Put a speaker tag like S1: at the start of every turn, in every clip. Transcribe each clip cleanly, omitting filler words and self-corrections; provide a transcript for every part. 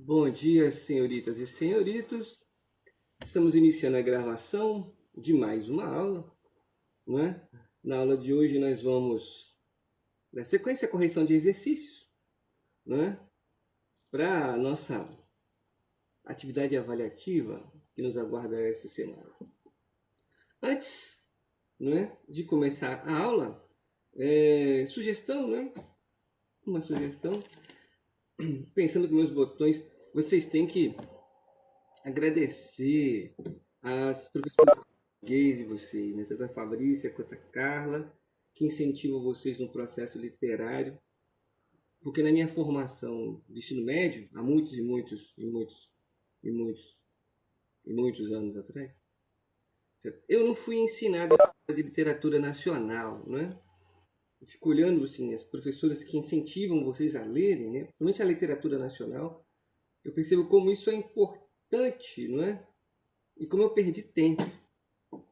S1: Bom dia, senhoritas e senhoritos. Estamos iniciando a gravação de mais uma aula, não é? Na aula de hoje nós vamos, na sequência, a correção de exercícios, não é? Para a nossa atividade avaliativa que nos aguarda essa semana. Antes, não é, de começar a aula, sugestão, né? Uma sugestão, pensando com meus botões, vocês têm que agradecer as professoras de português de vocês, né? Tanto a Fabrícia quanto a Carla, que incentivam vocês no processo literário, porque na minha formação de ensino médio, há muitos e muitos e muitos e muitos e muitos anos atrás, certo? Eu não fui ensinado a falar de literatura nacional, né? Eu fico olhando assim, as professoras que incentivam vocês a lerem, né? Principalmente a literatura nacional, eu percebo como isso é importante, não é? E como eu perdi tempo,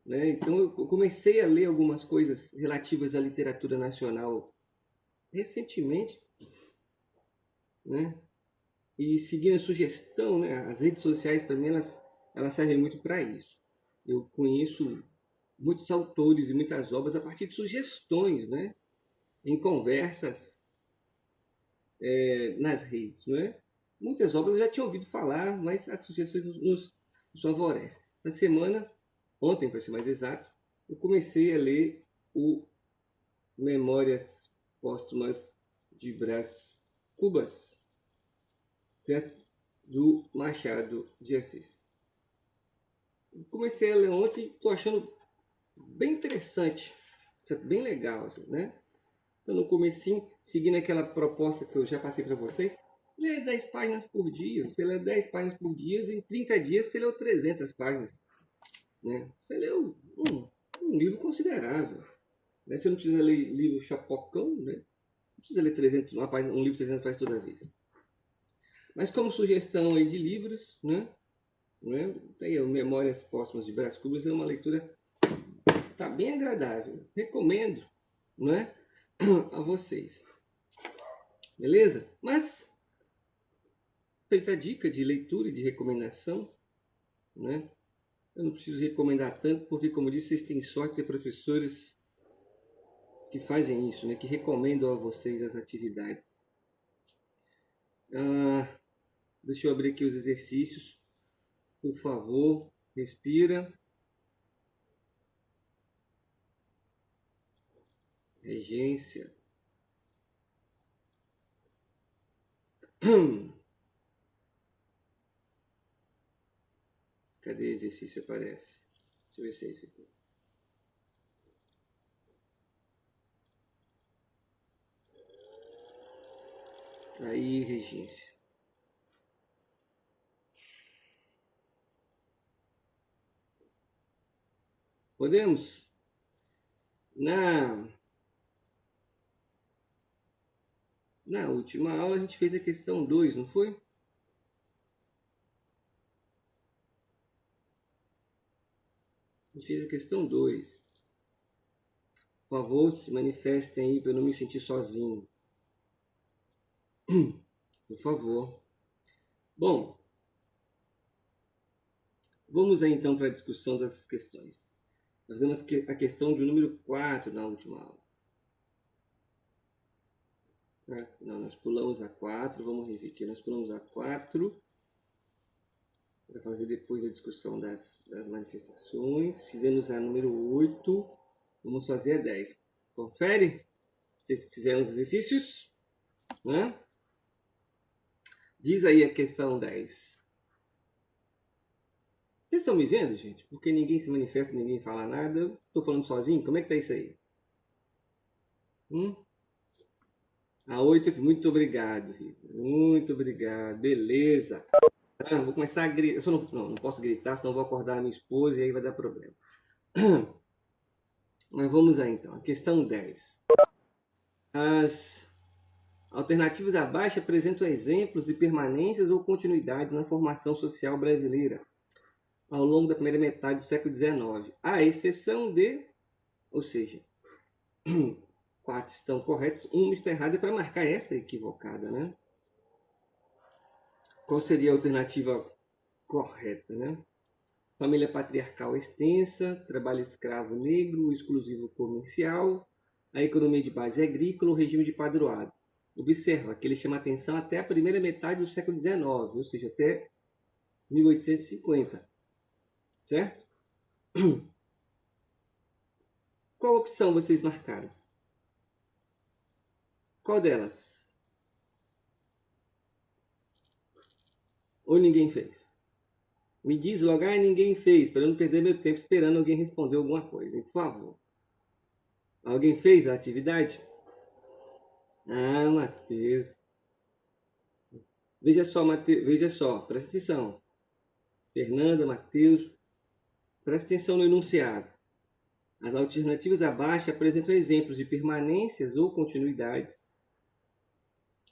S1: né? Então eu comecei a ler algumas coisas relativas à literatura nacional recentemente, né? E seguindo a sugestão, né? As redes sociais para mim elas servem muito para isso. Eu conheço muitos autores e muitas obras a partir de sugestões, né? Em conversas nas redes, não é? Muitas obras eu já tinha ouvido falar, mas as sugestões nos favorecem. Essa semana, ontem para ser mais exato, eu comecei a ler o Memórias Póstumas de Brás Cubas, certo? Do Machado de Assis. Comecei a ler ontem e estou achando bem interessante, certo? Bem legal, né? Então, no comecinho, seguindo aquela proposta que eu já passei para vocês, lê 10 páginas por dia. Você lê 10 páginas por dia, em 30 dias você leu 300 páginas. Né? Você leu um livro considerável. Né? Você não precisa ler livro chapocão, né? Não precisa ler 300, um livro de 300 páginas toda vez. Mas como sugestão aí de livros, né? Tem o Memórias Póstumas de Brás Cubas, é uma leitura tá bem agradável. Recomendo, não é? A vocês. Beleza? Mas, feita a dica de leitura e de recomendação, né? Eu não preciso recomendar tanto, porque, como disse, vocês têm sorte de ter professores que fazem isso, né? Que recomendam a vocês as atividades. Deixa eu abrir aqui os exercícios. Por favor, respira. Regência. Cadê o exercício? Aparece. Deixa eu ver se é esse aqui. Aí, regência. Podemos? Na última aula a gente fez a questão 2, não foi? A gente fez a questão 2. Por favor, se manifestem aí para eu não me sentir sozinho. Por favor. Bom, vamos aí então para a discussão das questões. Nós fizemos a questão de número 4 na última aula. Não, nós pulamos a 4, vamos rever aqui. Nós pulamos a 4 para fazer depois a discussão das manifestações. Fizemos a número 8, vamos fazer a 10. Confere? Vocês fizeram os exercícios? Né? Diz aí a questão 10. Vocês estão me vendo, gente? Porque ninguém se manifesta, ninguém fala nada. Eu estou falando sozinho? Como é que tá isso aí? A 8, muito obrigado, Rita. Muito obrigado. Beleza. Vou começar a gritar. Eu só não posso gritar, senão vou acordar a minha esposa e aí vai dar problema. Mas vamos aí então. A questão 10. As alternativas abaixo apresentam exemplos de permanências ou continuidade na formação social brasileira ao longo da primeira metade do século XIX, à exceção de, ou seja, 4 estão corretas, uma está errada para marcar esta equivocada, né? Qual seria a alternativa correta, né? Família patriarcal extensa, trabalho escravo negro, exclusivo comercial, a economia de base agrícola, o regime de padroado. Observa que ele chama atenção até a primeira metade do século XIX, ou seja, até 1850, certo? Qual opção vocês marcaram? Qual delas? Ou ninguém fez? Me diz logo, ninguém fez, para eu não perder meu tempo esperando alguém responder alguma coisa, por favor. Alguém fez a atividade? Ah, Matheus. Veja só, Mateus, veja só, presta atenção. Fernanda, Matheus, presta atenção no enunciado. As alternativas abaixo apresentam exemplos de permanências ou continuidades,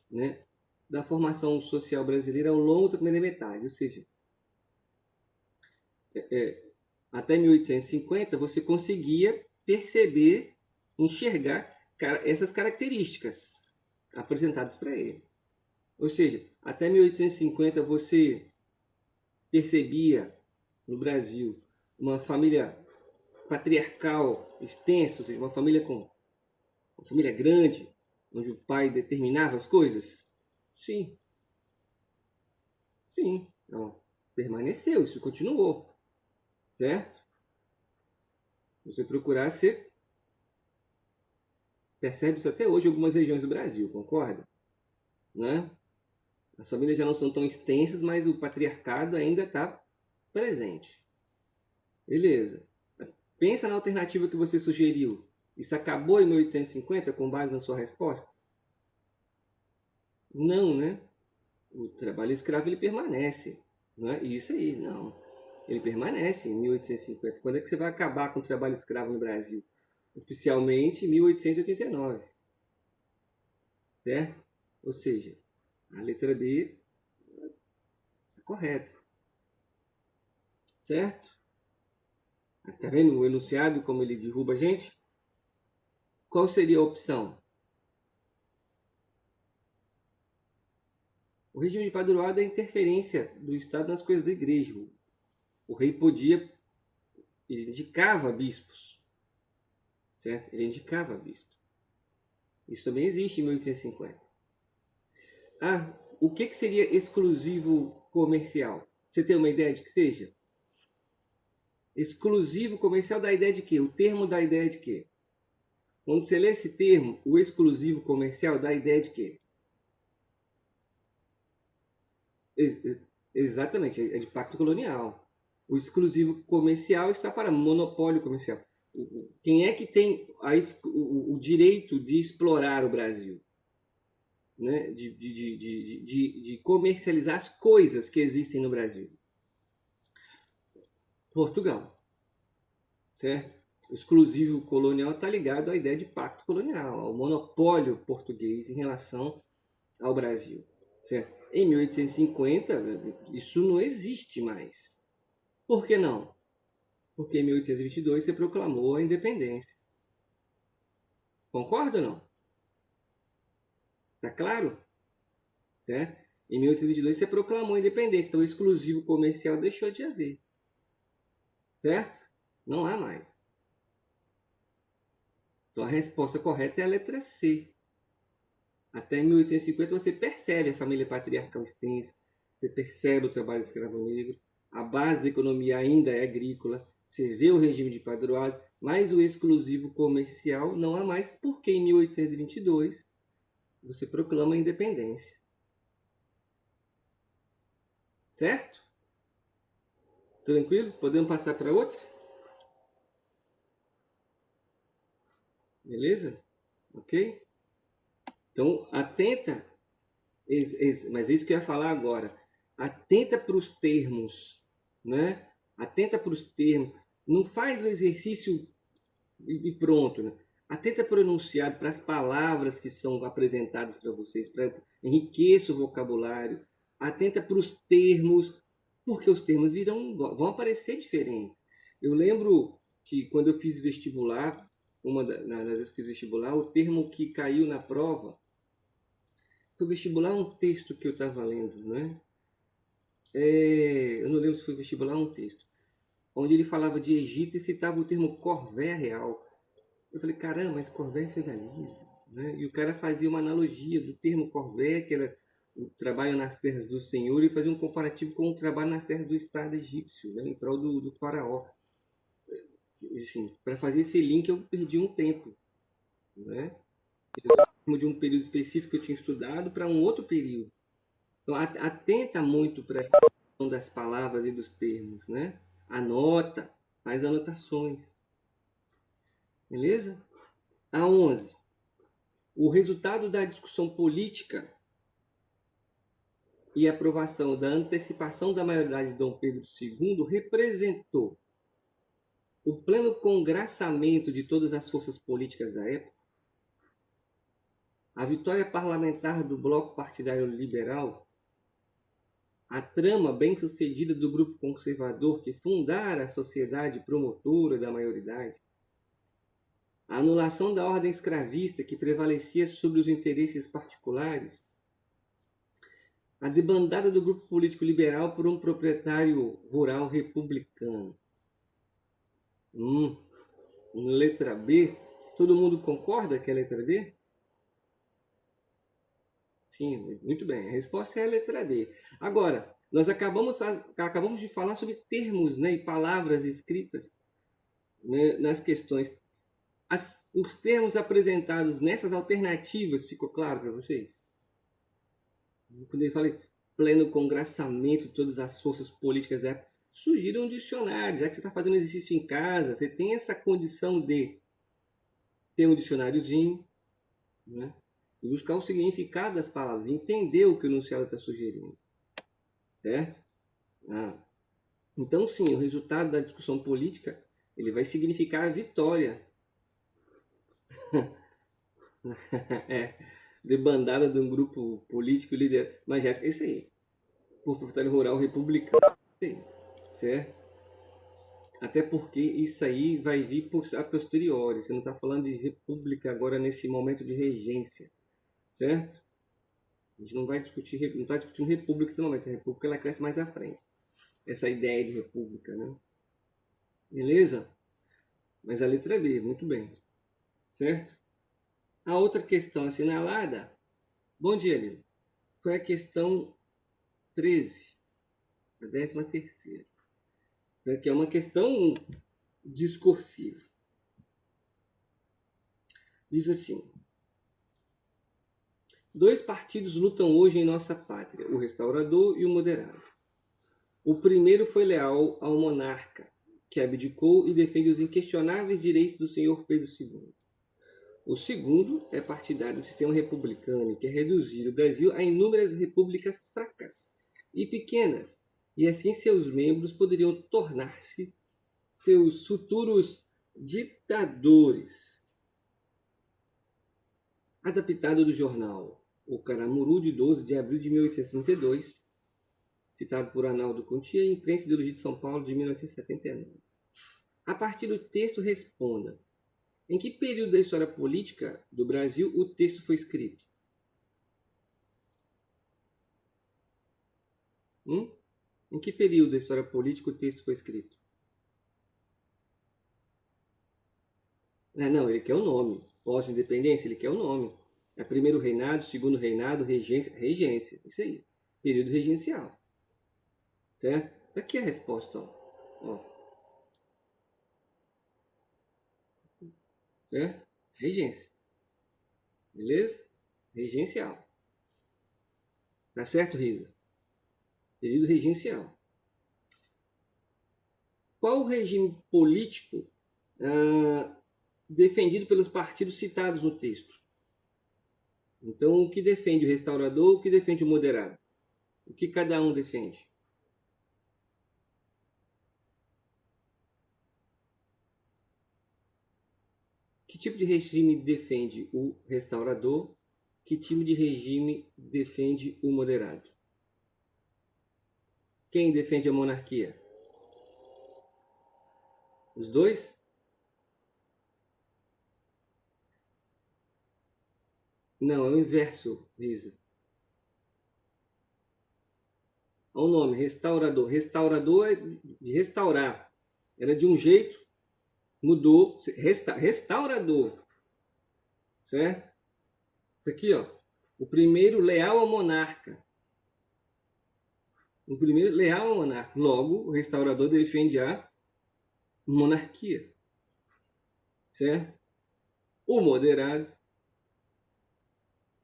S1: né, da formação social brasileira ao longo da primeira metade, ou seja, até 1850 você conseguia perceber, enxergar essas características apresentadas para ele. Ou seja, até 1850 você percebia no Brasil uma família patriarcal extensa, ou seja, uma família grande, onde o pai determinava as coisas? Sim. Sim. Não. Permaneceu, isso continuou. Certo? Se você procurar, você percebe isso até hoje em algumas regiões do Brasil, concorda? Né? As famílias já não são tão extensas, mas o patriarcado ainda está presente. Beleza. Pensa na alternativa que você sugeriu. Isso acabou em 1850 com base na sua resposta? Não, né? O trabalho escravo ele permanece. Não é isso aí, não. Ele permanece em 1850. Quando é que você vai acabar com o trabalho escravo no Brasil? Oficialmente em 1889. Certo? Ou seja, a letra B está correta. Certo? Está vendo o enunciado como ele derruba a gente? Qual seria a opção? O regime de padroado é a interferência do Estado nas coisas da igreja. O rei podia, ele indicava bispos, certo? Ele indicava bispos. Isso também existe em 1850. O que seria exclusivo comercial? Você tem uma ideia de que seja? Exclusivo comercial dá a ideia de quê? O termo dá a ideia de quê? Quando você lê esse termo, o exclusivo comercial dá a ideia de quê? Exatamente, é de pacto colonial. O exclusivo comercial está para monopólio comercial. Quem é que tem o direito de explorar o Brasil? Né? De comercializar as coisas que existem no Brasil? Portugal. Certo? O exclusivo colonial está ligado à ideia de pacto colonial, ao monopólio português em relação ao Brasil. Certo? Em 1850, isso não existe mais. Por que não? Porque em 1822 você proclamou a independência. Concorda ou não? Tá claro? Certo? Em 1822 você proclamou a independência, então o exclusivo comercial deixou de haver. Certo? Não há mais. Então a resposta correta é a letra C. Até 1850 você percebe a família patriarcal extensa, você percebe o trabalho escravo negro, a base da economia ainda é agrícola, você vê o regime de padroado, mas o exclusivo comercial não há mais, porque em 1822 você proclama a independência. Certo? Tranquilo? Podemos passar para outra? Beleza? Ok? Então, atenta, mas é isso que eu ia falar agora. Atenta para os termos, né? Atenta para os termos. Não faz o exercício e pronto, né? Atenta para o enunciado, para as palavras que são apresentadas para vocês, enriqueça o vocabulário. Atenta para os termos, porque os termos vão aparecer diferentes. Eu lembro que quando eu fiz vestibular, das vezes que eu fiz vestibular, o termo que caiu na prova foi vestibular um texto que eu estava lendo, né? eu não lembro se foi vestibular ou um texto, onde ele falava de Egito e citava o termo corvé real. Eu falei, caramba, mas corvé é feudalismo, né? E o cara fazia uma analogia do termo corvé, que era o trabalho nas terras do Senhor, e fazia um comparativo com o trabalho nas terras do Estado egípcio, né? Em prol do faraó. Assim, para fazer esse link eu perdi um tempo, né? De um período específico que eu tinha estudado para um outro período. Então, atenta muito para a questão das palavras e dos termos, né? Anota, faz anotações, beleza? A 11. O resultado da discussão política e aprovação da antecipação da maioridade de Dom Pedro II representou o pleno congraçamento de todas as forças políticas da época, a vitória parlamentar do bloco partidário liberal, a trama bem-sucedida do grupo conservador que fundara a sociedade promotora da maioridade, a anulação da ordem escravista que prevalecia sobre os interesses particulares, a debandada do grupo político liberal por um proprietário rural republicano. Letra B. Todo mundo concorda que é a letra B? Sim, muito bem. A resposta é a letra B. Agora, nós acabamos de falar sobre termos, né, e palavras escritas, né, nas questões. Os termos apresentados nessas alternativas, ficou claro para vocês? Quando eu falei pleno congraçamento de todas as forças políticas da época, sugira um dicionário. Já que você está fazendo exercício em casa, você tem essa condição de ter um dicionáriozinho, né? E buscar o significado das palavras, entender o que o enunciado está sugerindo, certo? Então, sim, o resultado da discussão política ele vai significar a vitória debandada de um grupo político líder. Mas, Jéssica, é isso aí. Por proprietário rural republicano, certo? Até porque isso aí vai vir a posteriori. Você não está falando de república agora nesse momento de regência, certo? A gente não vai discutir, não está discutindo república nesse momento. A república ela cresce mais à frente. Essa ideia de república, né? Beleza? Mas a letra é B, muito bem. Certo? A outra questão assinalada, bom dia, Lino, foi a questão 13, a 13ª. Que é uma questão discursiva. Diz assim: dois partidos lutam hoje em nossa pátria, o restaurador e o moderado. O primeiro foi leal ao monarca, que abdicou e defende os inquestionáveis direitos do senhor Pedro II. O segundo é partidário do sistema republicano e quer reduzir o Brasil a inúmeras repúblicas fracas e pequenas, e assim seus membros poderiam tornar-se seus futuros ditadores. Adaptado do jornal O Caramuru, de 12 de abril de 1862, citado por Arnaldo Contia, e Imprensa e Ideologia de São Paulo, de 1979. A partir do texto, responda: em que período da história política do Brasil o texto foi escrito? Em que período da história política o texto foi escrito? Não, ele quer o nome. Pós-independência, ele quer o nome. É primeiro reinado, segundo reinado, regência. Regência, isso aí. Período regencial. Certo? Daqui a resposta, ó. Certo? Regência. Beleza? Regencial. Tá certo, Risa? Período regencial. Qual o regime político defendido pelos partidos citados no texto? Então, o que defende o restaurador, o que defende o moderado? O que cada um defende? Que tipo de regime defende o restaurador? Que tipo de regime defende o moderado? Quem defende a monarquia? Os dois? Não, é o inverso, Risa. Olha o nome, restaurador. Restaurador é de restaurar. Era de um jeito, mudou. Restaurador. Certo? Isso aqui, ó. O primeiro leal ao monarca. O primeiro leal ao monarca. Logo, o restaurador defende a monarquia. Certo? O moderado,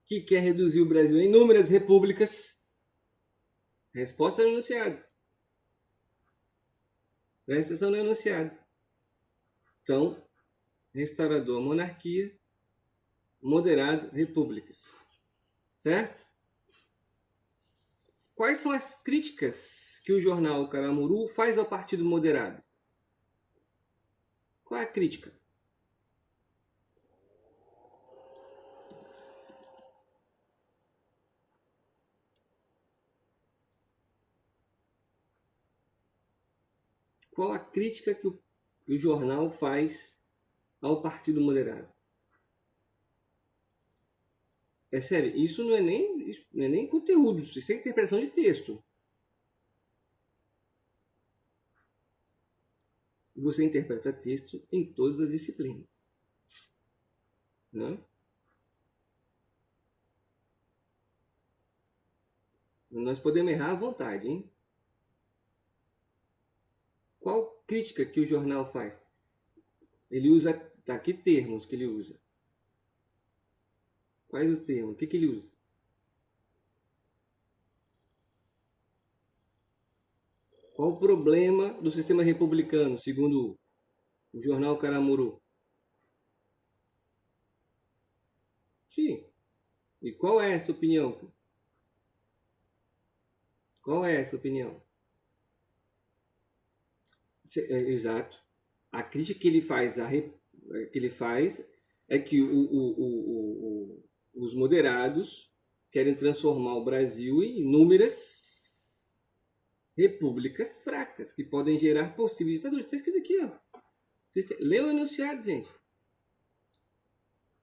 S1: que quer reduzir o Brasil em inúmeras repúblicas. Resposta no enunciado. Presta atenção no enunciado. Então, restaurador, monarquia. Moderado, repúblicas. Certo? Quais são as críticas que o jornal Caramuru faz ao Partido Moderado? Qual é a crítica? Qual a crítica que o jornal faz ao Partido Moderado? Percebe? Isso não é nem conteúdo, isso é interpretação de texto. Você interpreta texto em todas as disciplinas. Né? Nós podemos errar à vontade, hein? Qual crítica que o jornal faz? Ele usa, tá aqui termos que ele usa. Quais os termos? O que ele usa? Qual o problema do sistema republicano, segundo o jornal Caramuru? Sim. E qual é essa opinião? Qual é essa opinião? Exato. A crítica que ele faz, é que os moderados querem transformar o Brasil em inúmeras repúblicas fracas, que podem gerar possíveis ditaduras. Está escrito aqui, ó. Lê o enunciado, gente.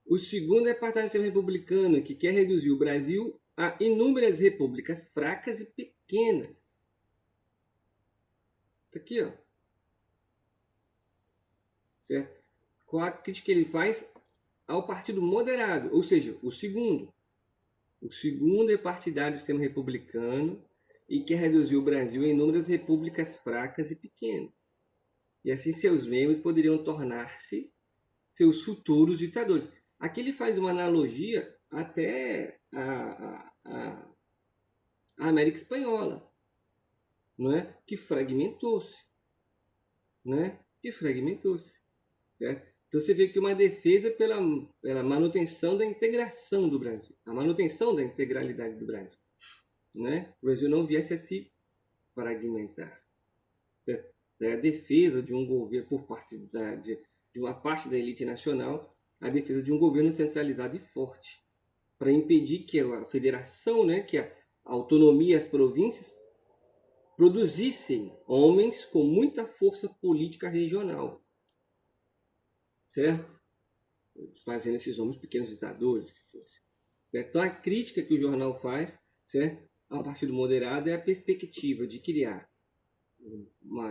S1: O segundo é apartado do sistema republicano, que quer reduzir o Brasil a inúmeras repúblicas fracas e pequenas. Está aqui, ó. Certo? Qual a crítica que ele faz ao partido moderado, ou seja, o segundo. O segundo é partidário do sistema republicano e quer reduzir o Brasil em inúmeras repúblicas fracas e pequenas. E assim seus membros poderiam tornar-se seus futuros ditadores. Aqui ele faz uma analogia até a América Espanhola, não é? Que fragmentou-se. Né? Que fragmentou-se. Certo? Então você vê que uma defesa pela manutenção da integração do Brasil, a manutenção da integralidade do Brasil. Né? O Brasil não viesse a se fragmentar. Certo? É a defesa de um governo por parte de uma parte da elite nacional, a defesa de um governo centralizado e forte, para impedir que a federação, né, que a autonomia e as províncias produzissem homens com muita força política regional. Certo? Fazendo esses homens pequenos ditadores, que fosse. Certo? Então a crítica que o jornal faz, certo, ao Partido Moderado é a perspectiva de criar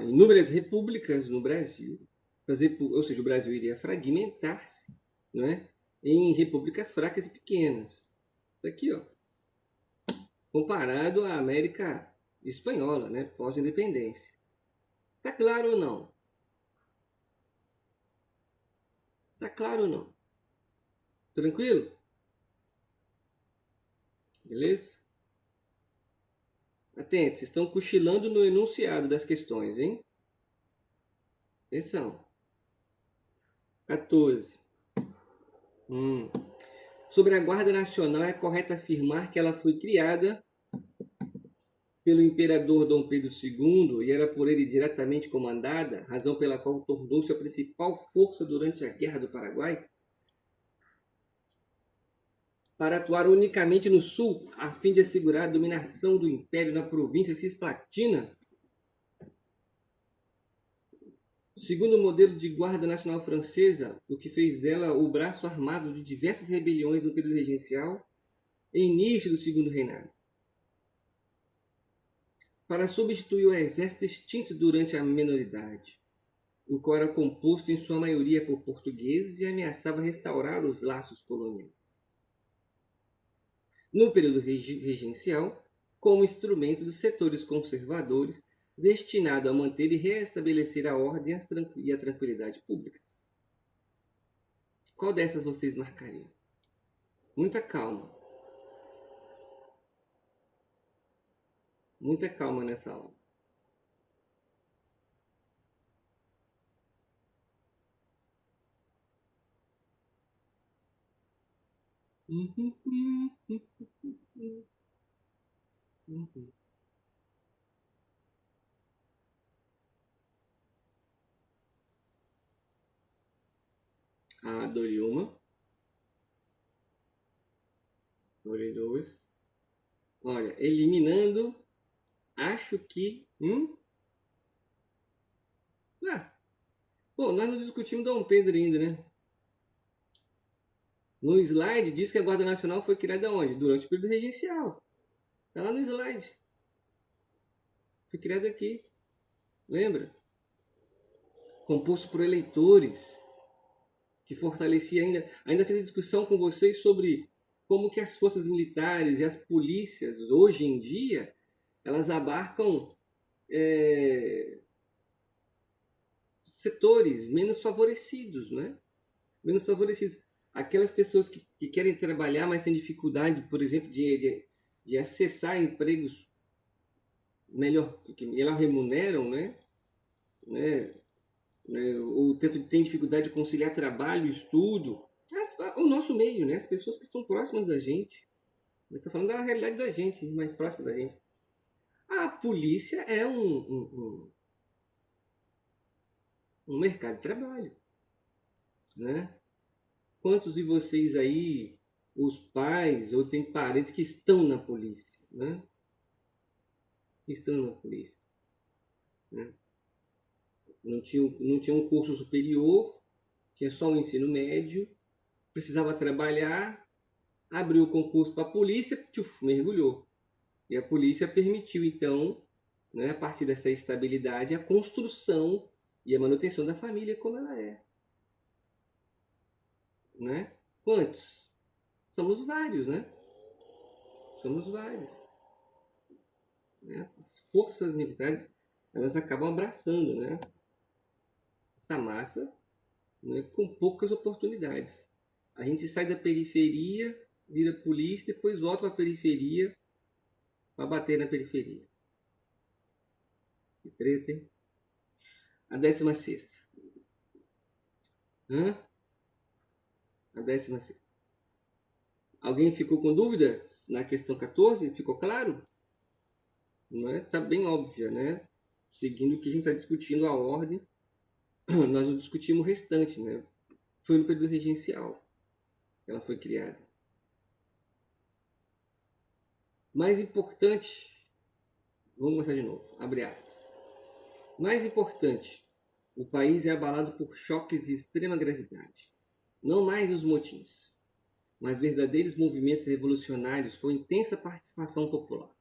S1: inúmeras repúblicas no Brasil, ou seja, o Brasil iria fragmentar-se, não é, em repúblicas fracas e pequenas. Isso aqui, ó, comparado à América Espanhola, né, pós-independência. Tá claro ou não? Tá claro ou não? Tranquilo? Beleza? Atentos, vocês estão cochilando no enunciado das questões, hein? Atenção. 14. Sobre a Guarda Nacional, é correto afirmar que ela foi criada pelo imperador Dom Pedro II e era por ele diretamente comandada, razão pela qual tornou-se a principal força durante a Guerra do Paraguai, para atuar unicamente no sul, a fim de assegurar a dominação do império na província cisplatina. Segundo o modelo de Guarda Nacional Francesa, o que fez dela o braço armado de diversas rebeliões no período regencial e início do Segundo Reinado. para substituir o exército extinto durante a minoridade, o qual era composto em sua maioria por portugueses e ameaçava restaurar os laços coloniais. No período regencial, como instrumento dos setores conservadores, destinado a manter e restabelecer a ordem e a tranquilidade públicas. Qual dessas vocês marcariam? Muita calma. Muita calma nessa aula. A Doriuma. Doridois. Olha, eliminando, acho que... Bom, nós não discutimos Dom Pedro ainda, né? No slide diz que a Guarda Nacional foi criada onde? Durante o período regencial. Está lá no slide. Foi criada aqui. Lembra? Composto por eleitores. Que fortalecia ainda teve discussão com vocês sobre como que as forças militares e as polícias, hoje em dia, elas abarcam setores menos favorecidos, né? Menos favorecidos. Aquelas pessoas que querem trabalhar, mas têm dificuldade, por exemplo, de acessar empregos que melhor remuneram, né? Ou tem dificuldade de conciliar trabalho e estudo. O nosso meio, né? As pessoas que estão próximas da gente. Eu estou falando da realidade da gente, mais próxima da gente. A polícia é um mercado de trabalho, né? Quantos de vocês aí, os pais, ou tem parentes que estão na polícia, né? Estão na polícia, né? Não tinha um curso superior, tinha só um ensino médio, precisava trabalhar, abriu o concurso para a polícia, mergulhou. E a polícia permitiu, então, né, a partir dessa estabilidade, a construção e a manutenção da família como ela é. Né? Quantos? Somos vários, né? Somos vários. Né? As forças militares, elas acabam abraçando, né? Essa massa, né, com poucas oportunidades. A gente sai da periferia, vira polícia, depois volta para a periferia para bater na periferia. Que treta, hein? A 16ª. A 16ª. Alguém ficou com dúvida na questão 14? Ficou claro? Não é? Tá bem óbvia, né? Seguindo o que a gente está discutindo, a ordem, nós não discutimos o restante, né? Foi no período regencial que ela foi criada. Mais importante, vamos começar de novo, abre aspas. Mais importante, o país é abalado por choques de extrema gravidade. Não mais os motins, mas verdadeiros movimentos revolucionários com intensa participação popular.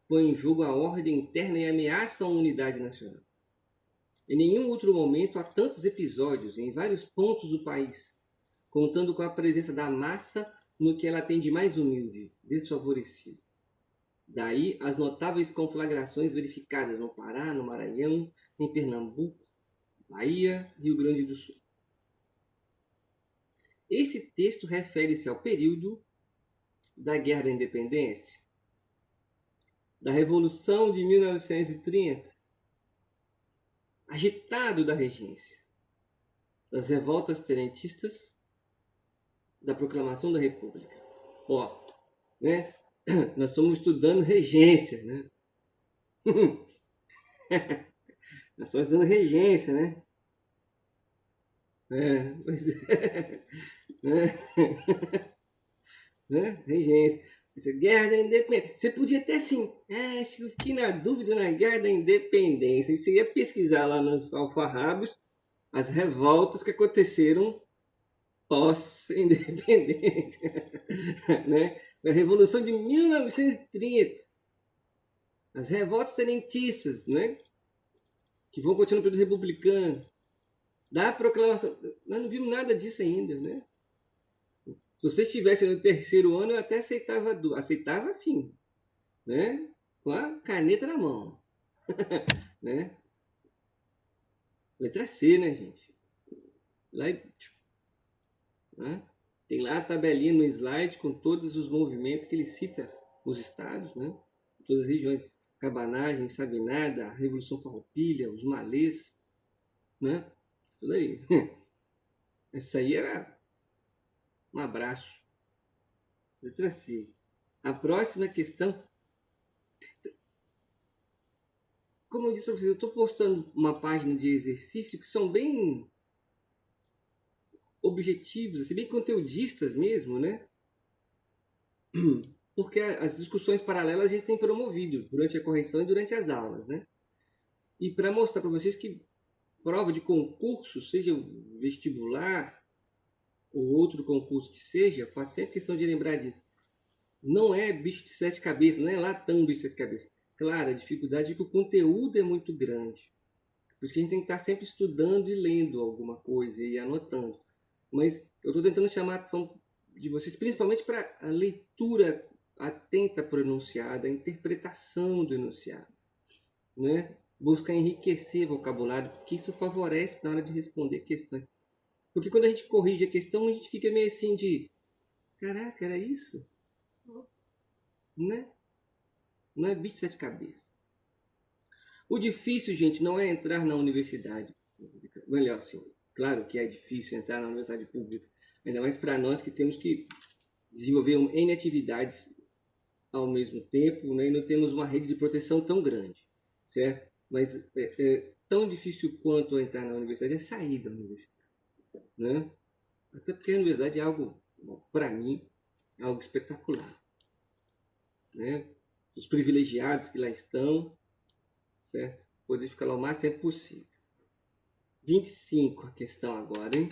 S1: Põem em jogo a ordem interna e ameaçam a unidade nacional. Em nenhum outro momento há tantos episódios em vários pontos do país, contando com a presença da massa no que ela tem de mais humilde, desfavorecido. Daí as notáveis conflagrações verificadas no Pará, no Maranhão, em Pernambuco, Bahia, Rio Grande do Sul. Esse texto refere-se ao período da Guerra da Independência, da Revolução de 1930, agitado da regência, das revoltas tenentistas, da proclamação da República. Né? Nós estamos estudando regência, né? Nós estamos estudando regência, né? Pois é. Né? Regência. Guerra da Independência. Você podia até assim, acho que eu fiquei na dúvida na Guerra da Independência. E você ia pesquisar lá nos alfarrábios as revoltas que aconteceram pós-independência, né? A Revolução de 1930. As revoltas tenentistas, né? Que vão continuar no período republicano. Da proclamação. Nós não vimos nada disso ainda, né? Se você estivesse no terceiro ano, eu até aceitava, aceitava sim, né? Com a caneta na mão, né? Letra C, né, gente? Lá, né? Tem lá a tabelinha no slide com todos os movimentos que ele cita, os estados, né? Todas as regiões. Cabanagem, Sabinada, Revolução Farroupilha, os malês, né? Tudo aí. Essa aí era um abraço. Letra C. A próxima questão. Como eu disse para vocês, eu estou postando uma página de exercício que são bem objetivos, assim, bem conteudistas mesmo, né? Porque as discussões paralelas a gente tem promovido durante a correção e durante as aulas, né? E para mostrar para vocês que prova de concurso, seja vestibular ou outro concurso que seja, faz sempre questão de lembrar disso. Não é bicho de sete cabeças, não é lá tão bicho de sete cabeças. Claro, a dificuldade é que o conteúdo é muito grande. Por isso que a gente tem que estar sempre estudando e lendo alguma coisa e anotando. Mas eu estou tentando chamar a atenção de vocês, principalmente para a leitura atenta para o enunciado, a interpretação do enunciado, né? Buscar enriquecer vocabulário, porque isso favorece na hora de responder questões. Porque quando a gente corrige a questão, a gente fica meio assim de, caraca, era isso? Né? Não é bicho de sete cabeças. O difícil, gente, não é entrar na universidade pública. Melhor, assim, claro que é difícil entrar na universidade pública, ainda mais para nós que temos que desenvolver N atividades ao mesmo tempo, né, e não temos uma rede de proteção tão grande, certo? Mas tão difícil quanto entrar na universidade é sair da universidade, né? Até porque a universidade é algo, para mim, algo espetacular, né? Os privilegiados que lá estão, certo? Poder ficar lá o mais tempo possível. 25 a questão agora, hein?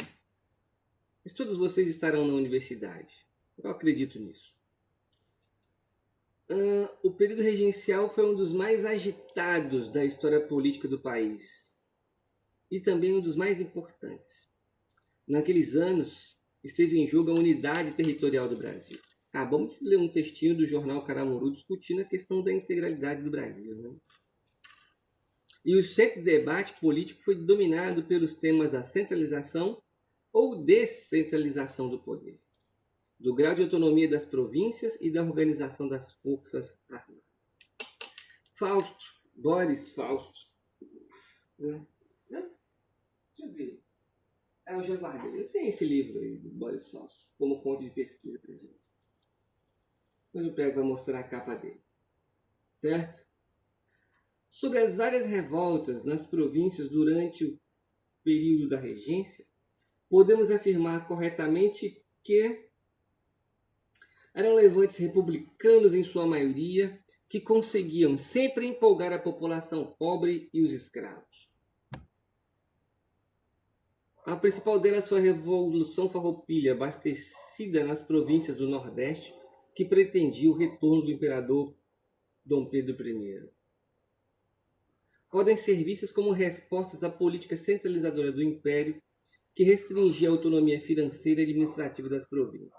S1: Mas todos vocês estarão na universidade. Eu acredito nisso. O período regencial foi um dos mais agitados da história política do país e também um dos mais importantes. Naqueles anos, esteve em jogo a unidade territorial do Brasil. Acabamos de ler um textinho do jornal Caramuru discutindo a questão da integralidade do Brasil, né? E o centro de debate político foi dominado pelos temas da centralização ou descentralização do poder, do grau de autonomia das províncias e da organização das forças armadas. Fausto, Boris Fausto. Né? Deixa eu ver. Eu já guardei. Eu tenho esse livro aí, do Boris Fausto, como fonte de pesquisa para gente. Depois eu pego para mostrar a capa dele. Certo? Sobre as várias revoltas nas províncias durante o período da regência, podemos afirmar corretamente que eram levantes republicanos em sua maioria, que conseguiam sempre empolgar a população pobre e os escravos. A principal delas foi a Revolução Farroupilha, abastecida nas províncias do Nordeste, que pretendia o retorno do imperador Dom Pedro I. Podem ser vistas como respostas à política centralizadora do Império, que restringia a autonomia financeira e administrativa das províncias.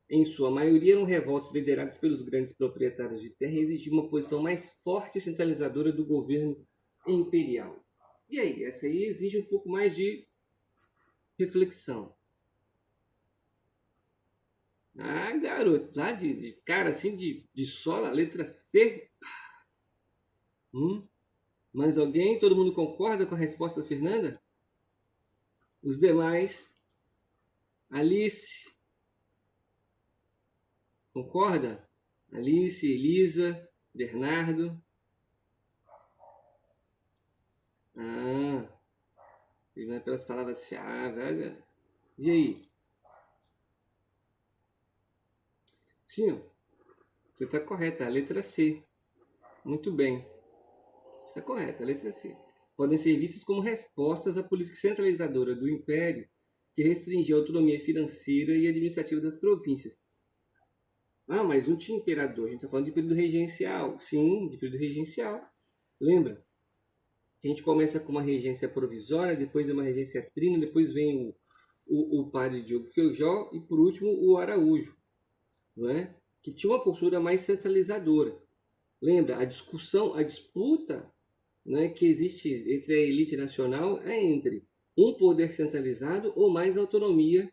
S1: Em sua maioria, eram revoltas lideradas pelos grandes proprietários de terra e exigiam uma posição mais forte e centralizadora do governo imperial. E aí, essa aí exige um pouco mais de reflexão. Ah, garoto, lá de cara assim, de sola, letra C. Mais alguém? Todo mundo concorda com a resposta da Fernanda? Os demais? Alice? Concorda? Alice, Elisa, Bernardo? Ah, primeiro pelas palavras-chave. E aí? Sim, você está correta, a letra C. Muito bem. Está correta, a letra C. Podem ser vistas como respostas à política centralizadora do Império, que restringia a autonomia financeira e administrativa das províncias. Ah, mas não tinha imperador. A gente está falando de período regencial. Sim, de período regencial. Lembra? A gente começa com uma regência provisória, depois é uma regência trina, depois vem o padre Diogo Feijó e, por último, o Araújo, não é? Que tinha uma postura mais centralizadora. Lembra? A discussão, a disputa, né, que existe entre a elite nacional é entre um poder centralizado ou mais autonomia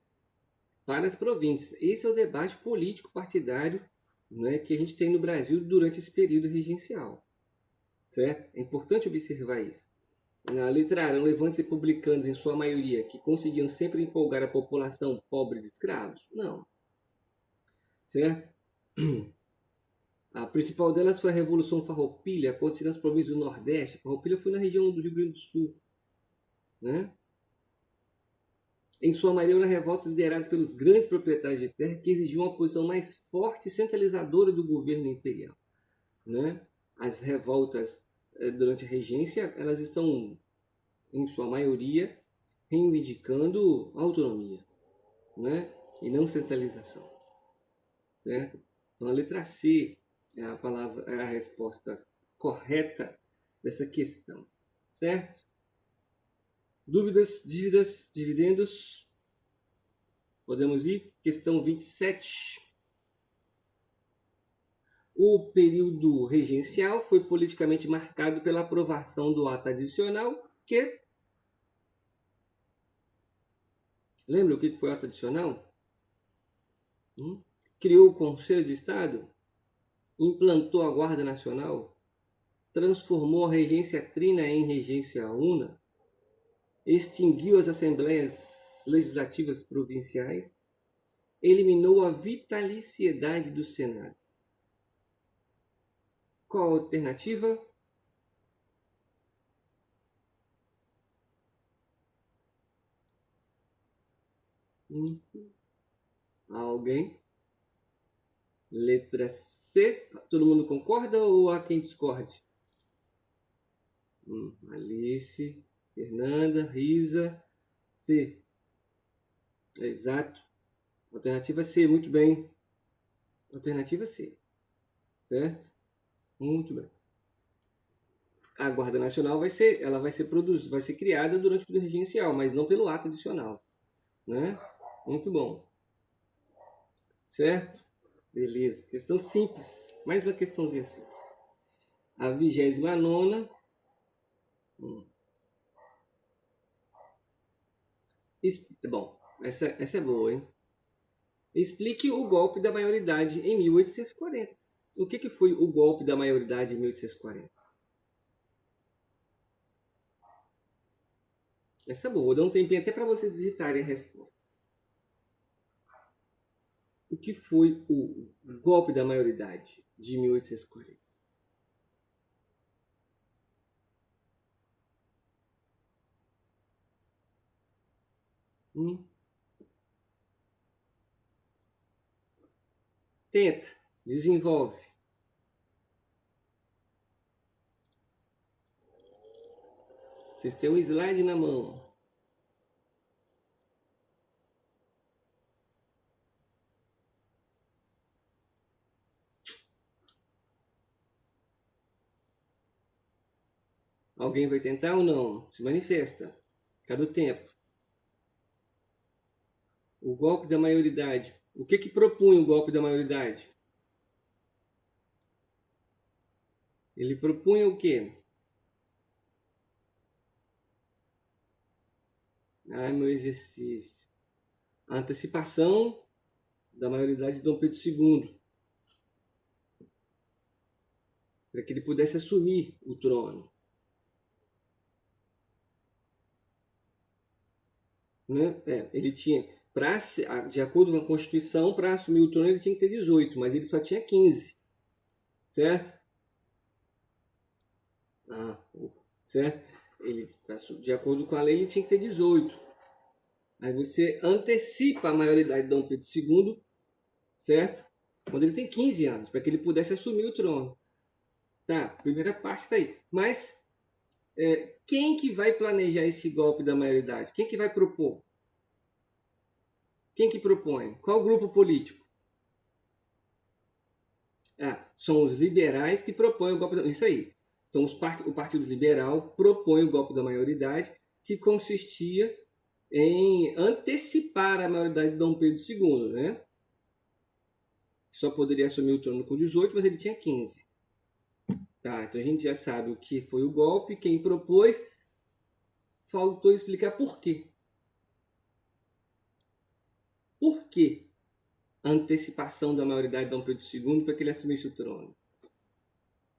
S1: para as províncias. Esse é o debate político partidário, né, que a gente tem no Brasil durante esse período regencial. Certo? É importante observar isso. Na letra A, eram levantes republicanos, em sua maioria, que conseguiam sempre empolgar a população pobre de escravos? Não. Certo? A principal delas foi a Revolução Farroupilha, acontecida nas províncias do Nordeste. Farroupilha foi na região do Rio Grande do Sul. Né? Em sua maioria, eram revoltas lideradas pelos grandes proprietários de terra que exigiam uma posição mais forte e centralizadora do governo imperial. Né? As revoltas durante a regência, elas estão, em sua maioria, reivindicando autonomia, né? E não centralização. Certo? Então, a letra C é a palavra, é a resposta correta dessa questão. Certo? Dúvidas, dívidas, dividendos? Podemos ir? Questão 27. O período regencial foi politicamente marcado pela aprovação do ato adicional que... Lembra o que foi o ato adicional? Criou o Conselho de Estado? Implantou a Guarda Nacional? Transformou a regência trina em regência una? Extinguiu as assembleias legislativas provinciais? Eliminou a vitaliciedade do Senado? Qual a alternativa? Alguém? Letra C. Todo mundo concorda ou há quem discorde? Alice, Fernanda, Risa. C. Exato. Alternativa C, muito bem. Alternativa C. Certo? Muito bem. A Guarda Nacional vai ser criada durante o período regencial, mas não pelo ato adicional. Né? Muito bom. Certo? Beleza. Questão simples. Mais uma questãozinha simples. A 29ª. Bom, essa é boa, hein? Explique o golpe da maioridade em 1840. O que foi o golpe da maioridade em 1840? Essa é boa. Vou dar um tempinho até para vocês digitarem a resposta. O que foi o golpe da maioridade de 1840? Tenta, desenvolve. Vocês têm um slide na mão. Alguém vai tentar ou não? Se manifesta. Cada o tempo. O golpe da maioridade. O que propunha o golpe da maioridade? Ele propunha o quê? Ai, meu exercício. A antecipação da maioridade de Dom Pedro II. Para que ele pudesse assumir o trono. Né? Ele tinha, de acordo com a Constituição, para assumir o trono ele tinha que ter 18, mas ele só tinha 15. Certo? Certo? Ele, de acordo com a lei, ele tinha que ter 18. Aí você antecipa a maioridade de Dom Pedro II, certo? Quando ele tem 15 anos, para que ele pudesse assumir o trono. Tá, primeira parte está aí. Mas quem que vai planejar esse golpe da maioridade? Quem que vai propor? Quem que propõe? Qual grupo político? São os liberais que propõem o golpe. Isso aí. Então, o Partido Liberal propõe o golpe da maioridade, que consistia em antecipar a maioridade de Dom Pedro II, né? Só poderia assumir o trono com 18, mas ele tinha 15. Tá, então a gente já sabe o que foi o golpe, quem propôs. Faltou explicar por quê. Por quê a antecipação da maioridade de Dom Pedro II para que ele assumisse o trono?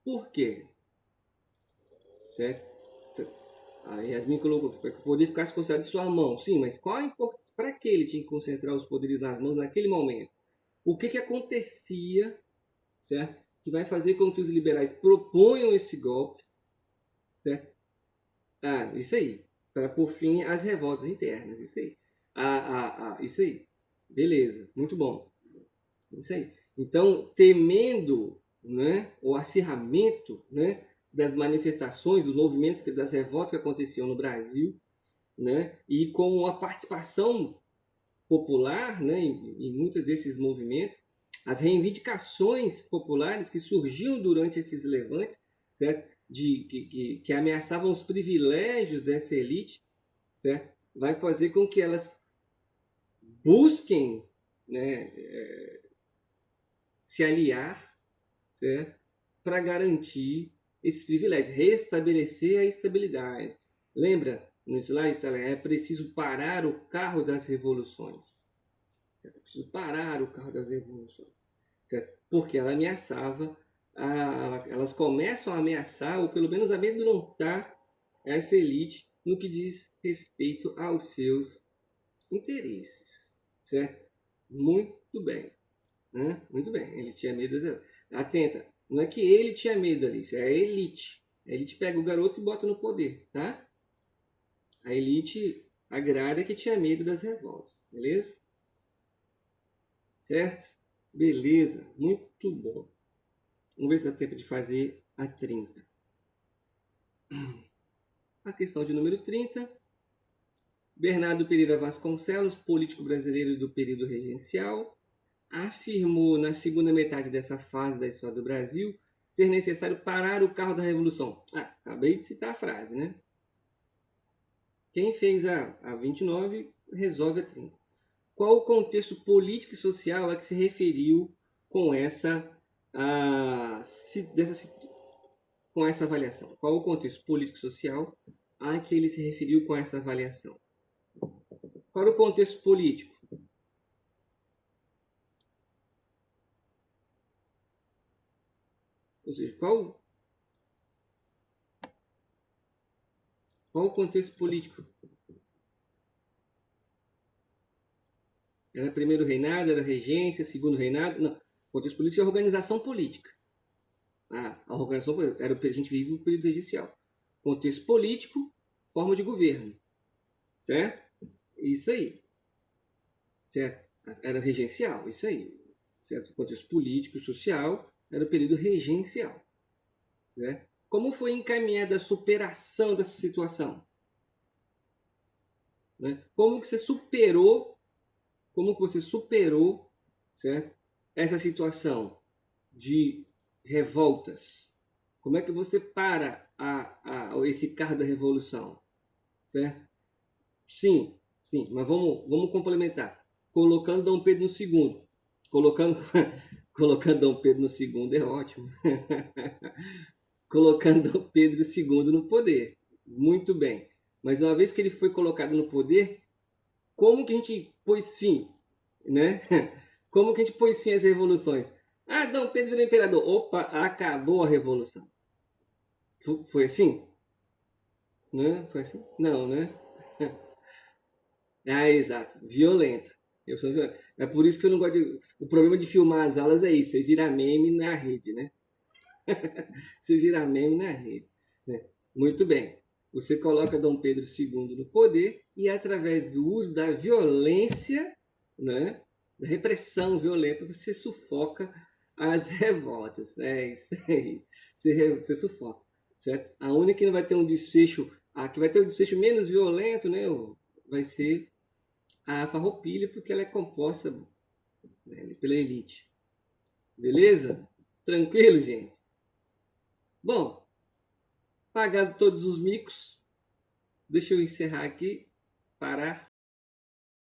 S1: Por quê? Certo? A Yasmin colocou que para que o poder ficasse concentrado em sua mão. Sim, mas qual a importância? Para que ele tinha que concentrar os poderes nas mãos naquele momento? O que acontecia, certo? Que vai fazer com que os liberais proponham esse golpe, certo? Isso aí. Para pôr fim às revoltas internas. Isso aí. Isso aí. Beleza. Muito bom. Isso aí. Então, temendo, né, o acirramento, né, das manifestações, dos movimentos, das revoltas que aconteciam no Brasil, né, e com a participação popular, né, em muitos desses movimentos, as reivindicações populares que surgiam durante esses levantes, certo? Que ameaçavam os privilégios dessa elite, certo? Vai fazer com que elas busquem, né, se aliar, certo? Para garantir esses privilégios, restabelecer a estabilidade. Lembra, no slide, é preciso parar o carro das revoluções. É preciso parar o carro das revoluções. Certo? Porque ela ameaçava, elas começam a ameaçar, ou pelo menos amedrontar essa elite no que diz respeito aos seus interesses. Certo? Muito bem. Né? Muito bem. Ele tinha medo. Atenta, não é que ele tinha medo, Alice, é a elite. A elite pega o garoto e bota no poder, tá? A elite agrária que tinha medo das revoltas, beleza? Certo? Beleza, muito bom. Vamos ver se dá tempo de fazer a 30. A questão de número 30. Bernardo Pereira Vasconcelos, político brasileiro do período regencial, afirmou na segunda metade dessa fase da história do Brasil ser necessário parar o carro da revolução. Acabei de citar a frase, né? Quem fez a 29 resolve a 30. Qual o contexto político e social a que se referiu com essa avaliação? Qual o contexto político e social a que ele se referiu com essa avaliação? Qual o contexto político? Ou seja, qual o contexto político? Era primeiro reinado, era regência, segundo reinado? Não. O contexto político é a organização política. A organização política. A gente vive o período regencial. Contexto político, forma de governo. Certo? Isso aí. Certo? Era regencial, isso aí. Certo? O contexto político e social era o período regencial. Certo? Como foi encaminhada a superação dessa situação? Né? Como que você superou, certo? Essa situação de revoltas? Como é que você para esse carro da revolução? Certo? Sim, mas vamos complementar. Colocando Dom Pedro II. Colocando Dom Pedro II é ótimo. Colocando Dom Pedro II no poder. Muito bem. Mas uma vez que ele foi colocado no poder, como que a gente pôs fim? Né? Como que a gente pôs fim às revoluções? Dom Pedro virou imperador. Opa, acabou a revolução. Foi assim? Né? Foi assim? Não, né? Exato. Violenta. Eu sou violento. É por isso que eu não gosto de. O problema de filmar as aulas é isso, você vira meme na rede, né? Você vira meme na rede. Né? Muito bem. Você coloca Dom Pedro II no poder e, através do uso da violência, né, da repressão violenta, você sufoca as revoltas. É isso aí. Você sufoca. Certo? A única que não vai ter um desfecho, a que vai ter um desfecho menos violento, né, vai ser a Farroupilha, porque ela é composta, né, pela elite. Beleza? Tranquilo, gente? Bom, pagado todos os micos, deixa eu encerrar aqui, parar.